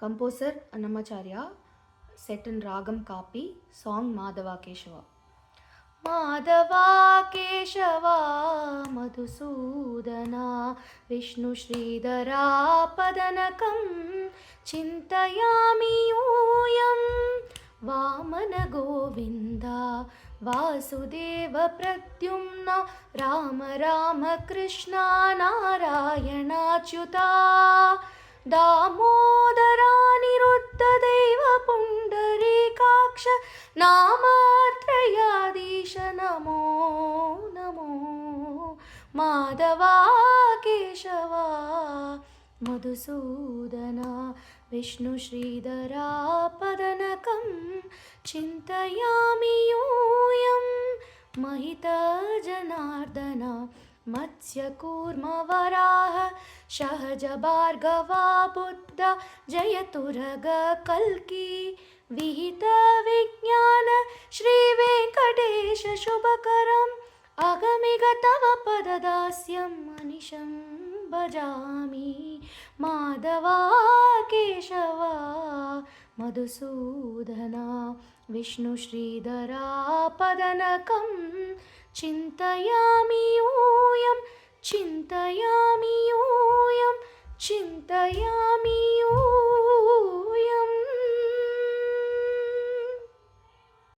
Composer Annamacharya, set in Ragam Kapi, song Madhava Keshava. Madhava Keshava Madhusudana विष्णुश्रीधरा पदनकं चिन्तयामि यूयं वामनगोविन्द वासुदेव प्रद्युम्न राम राम कृष्ण नारायणाच्युता दामोदरानिरुद्धदेव पुण्डरीकाक्ष नामात्रयाधीश नमो नमो माधवा केशवा मधुसूदना विष्णुश्रीधरा पदनकं चिन्तयामि यूयं महितजनार्दन मत्स्यकूर्मवराह सहज भार्गवा बुद्ध जयतुरग कल्की विहित विज्ञान श्री वेंकटेश शुभकरम् अगमिग तव पददास्यं मनिशं भजामि माधवा केशवा मधुसूदना विष्णुश्रीधरा पदनकं चिन्तयामि यूयं चिन्तयामि यूयं चिन्तयामि यूयम्